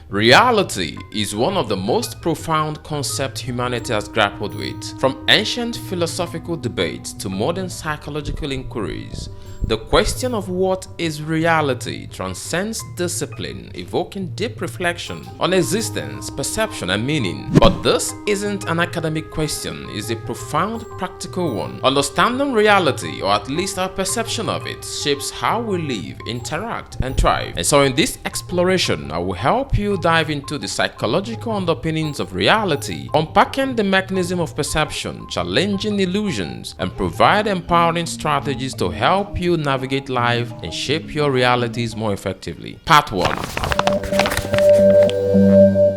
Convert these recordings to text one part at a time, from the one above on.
Reality is one of the most profound concepts humanity has grappled with. From ancient philosophical debates to modern psychological inquiries, the question of what is reality transcends discipline, evoking deep reflection on existence, perception, and meaning. But this isn't an academic question, it's a profound practical one. Understanding reality, or at least our perception of it, shapes how we live, interact, and thrive. And so in this exploration, I will help you dive into the psychological underpinnings of reality, unpacking the mechanism of perception, challenging illusions, and provide empowering strategies to help you navigate life and shape your realities more effectively. Part 1.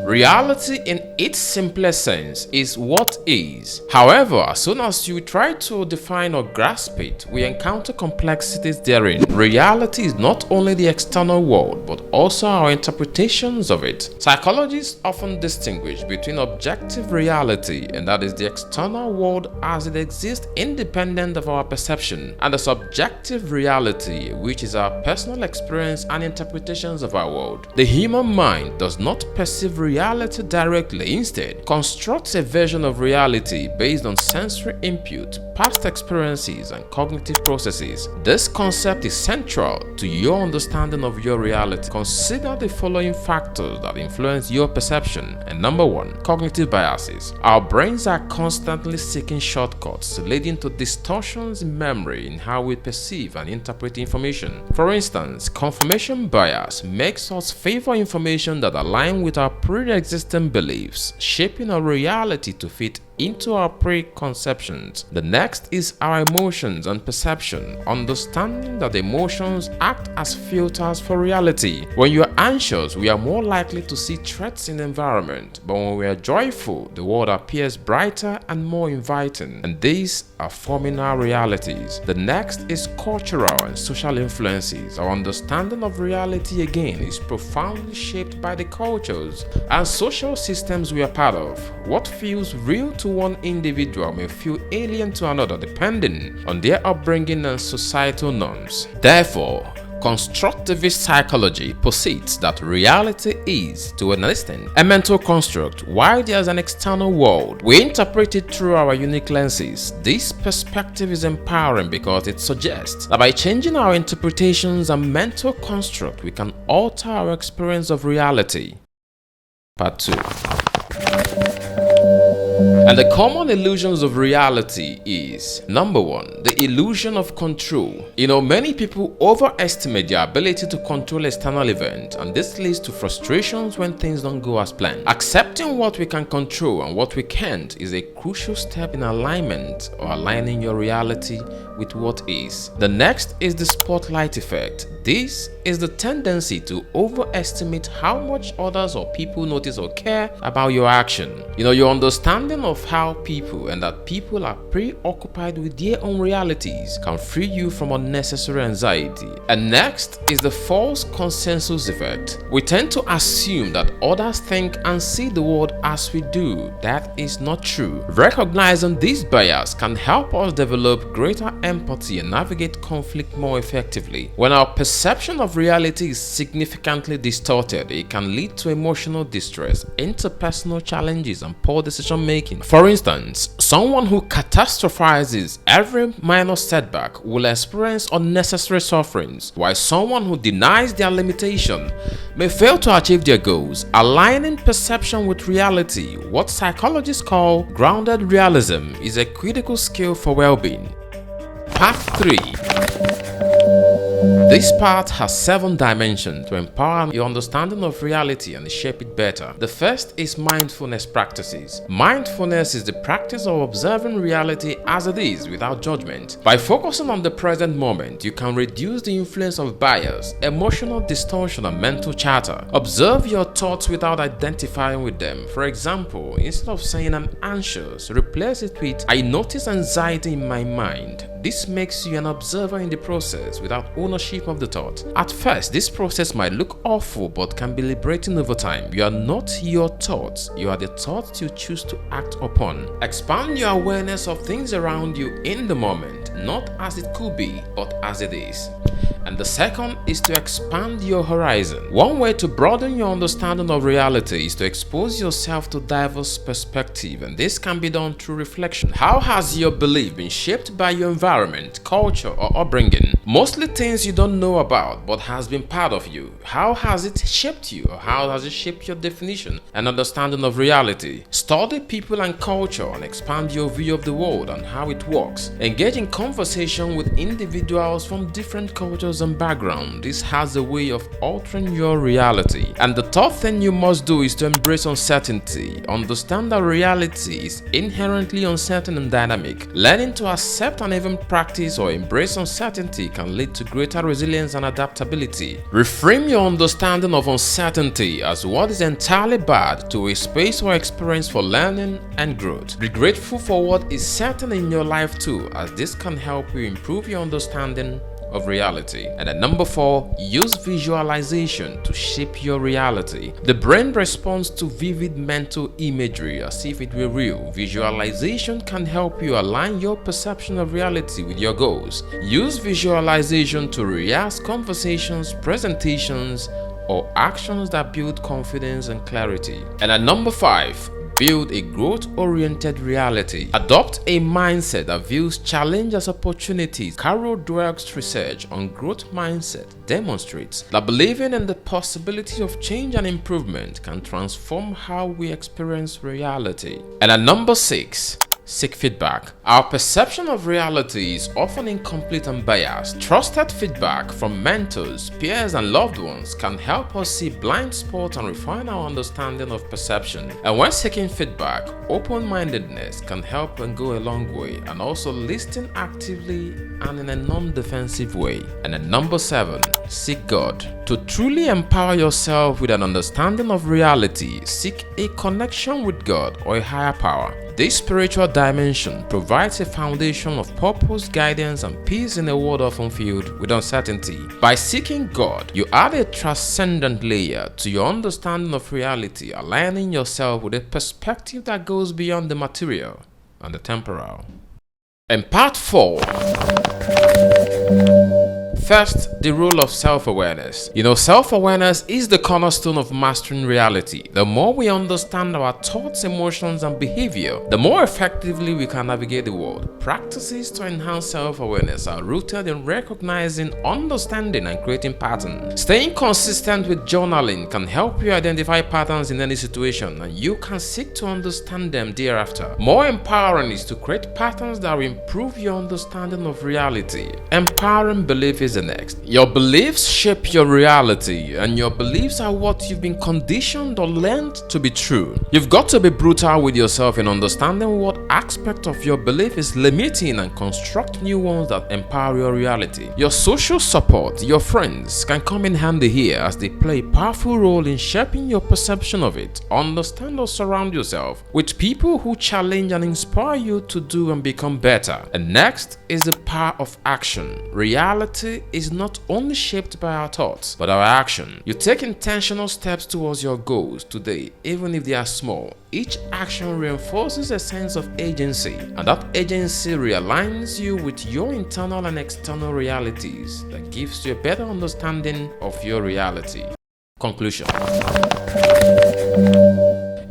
Reality in its simplest sense is what is. However, as soon as you try to define or grasp it, we encounter complexities therein. Reality is not only the external world, but also our interpretations of it. Psychologists often distinguish between objective reality, and that is the external world as it exists independent of our perception, and the subjective reality, which is our personal experience and interpretations of our world. The human mind does not perceive reality directly, instead constructs a version of reality based on sensory input, past experiences, and cognitive processes. This concept is central to your understanding of your reality. Consider the following factors that influence your perception. And number 1, cognitive biases. Our brains are constantly seeking shortcuts, leading to distortions in memory in how we perceive and interpret information. For instance, confirmation bias makes us favor information that align with our pre-existing beliefs, shaping our reality to fit into our preconceptions. The next is our emotions and perception, understanding that emotions act as filters for reality. When you are anxious, we are more likely to see threats in the environment, but when we are joyful, the world appears brighter and more inviting, and these are forming our realities. The next is cultural and social influences. Our understanding of reality again is profoundly shaped by the cultures and social systems we are part of. What feels real to one individual may feel alien to another depending on their upbringing and societal norms. Therefore, constructivist psychology posits that reality is, to an extent, a mental construct. While there is an external world, we interpret it through our unique lenses. This perspective is empowering because it suggests that by changing our interpretations and mental construct, we can alter our experience of reality. Part 2. And the common illusions of reality is, number 1, the illusion of control. Many people overestimate their ability to control external events, and this leads to frustrations when things don't go as planned. Accepting what we can control and what we can't is a crucial step in alignment or aligning your reality with what is. The next is the spotlight effect. This is the tendency to overestimate how much others or people notice or care about your action. Your understanding of how people and that people are preoccupied with their own realities can free you from unnecessary anxiety. And next is the false consensus effect. We tend to assume that others think and see the world as we do. That is not true. Recognizing this bias can help us develop greater empathy and navigate conflict more effectively. When our perception of reality is significantly distorted, it can lead to emotional distress, interpersonal challenges, and poor decision making. For instance, someone who catastrophizes every minor setback will experience unnecessary sufferings, while someone who denies their limitation may fail to achieve their goals. Aligning perception with reality, what psychologists call grounded realism, is a critical skill for well-being. Part 3. This part has 7 dimensions to empower your understanding of reality and shape it better. The first is mindfulness practices. Mindfulness is the practice of observing reality as it is without judgment. By focusing on the present moment, you can reduce the influence of bias, emotional distortion, and mental chatter. Observe your thoughts without identifying with them. For example, instead of saying "I'm anxious," replace it with "I notice anxiety in my mind." This makes you an observer in the process without ownership of the thought. At first, this process might look awful but can be liberating over time. You are not your thoughts, you are the thoughts you choose to act upon. Expand your awareness of things around you in the moment, not as it could be, but as it is. And the second is to expand your horizon. One way to broaden your understanding of reality is to expose yourself to diverse perspectives, and this can be done through reflection. How has your belief been shaped by your environment, culture, or upbringing? Mostly things you don't know about but has been part of you. How has it shaped you, or how has it shaped your definition and understanding of reality? Study people and culture and expand your view of the world and how it works. Engage in conversation with individuals from different cultures and backgrounds. This has a way of altering your reality. And the third thing you must do is to embrace uncertainty. Understand that reality is inherently uncertain and dynamic. Learning to accept and even practice or embrace uncertainty can lead to greater resilience and adaptability. Reframe your understanding of uncertainty as what is entirely bad to a space or experience for learning and growth. Be grateful for what is certain in your life too, as this can help you improve your understanding of reality. And at number 4, use visualization to shape your reality. The brain responds to vivid mental imagery as if it were real. Visualization can help you align your perception of reality with your goals. Use visualization to rehearse conversations, presentations, or actions that build confidence and clarity. And at number 5, build a growth-oriented reality. Adopt a mindset that views challenge as opportunities. Carol Dweck's research on growth mindset demonstrates that believing in the possibility of change and improvement can transform how we experience reality. And at number 6, seek feedback. Our perception of reality is often incomplete and biased. Trusted feedback from mentors, peers, and loved ones can help us see blind spots and refine our understanding of perception. And when seeking feedback, open-mindedness can help and go a long way, and also listening actively and in a non-defensive way. And at number 7, seek God. To truly empower yourself with an understanding of reality, seek a connection with God or a higher power. This spiritual dimension provides a foundation of purpose, guidance, and peace in a world often filled with uncertainty. By seeking God, you add a transcendent layer to your understanding of reality, aligning yourself with a perspective that goes beyond the material and the temporal. In part 4, first, the role of self-awareness. Self-awareness is the cornerstone of mastering reality. The more we understand our thoughts, emotions, and behavior, the more effectively we can navigate the world. Practices to enhance self-awareness are rooted in recognizing, understanding, and creating patterns. Staying consistent with journaling can help you identify patterns in any situation, and you can seek to understand them thereafter. More empowering is to create patterns that will improve your understanding of reality. Empowering belief is the next. Your beliefs shape your reality, and your beliefs are what you've been conditioned or learned to be true. You've got to be brutal with yourself in understanding what aspect of your belief is limiting and construct new ones that empower your reality. Your social support, your friends, can come in handy here as they play a powerful role in shaping your perception of it. Understand or surround yourself with people who challenge and inspire you to do and become better. And next is the power of action. Reality is not only shaped by our thoughts, but our action. You take intentional steps towards your goals today, even if they are small. Each action reinforces a sense of agency, and that agency realigns you with your internal and external realities that gives you a better understanding of your reality. Conclusion.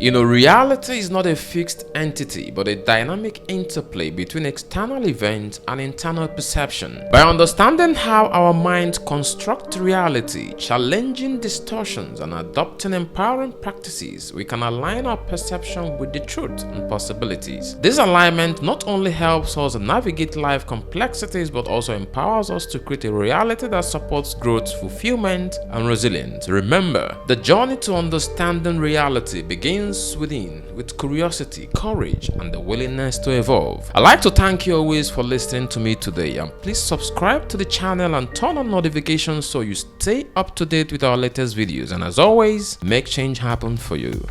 Reality is not a fixed entity, but a dynamic interplay between external events and internal perception. By understanding how our mind constructs reality, challenging distortions, and adopting empowering practices, we can align our perception with the truth and possibilities. This alignment not only helps us navigate life complexities, but also empowers us to create a reality that supports growth, fulfillment, and resilience. Remember, the journey to understanding reality begins within, with curiosity, courage, and the willingness to evolve. I'd like to thank you always for listening to me today, and please subscribe to the channel and turn on notifications so you stay up to date with our latest videos. And as always, make change happen for you.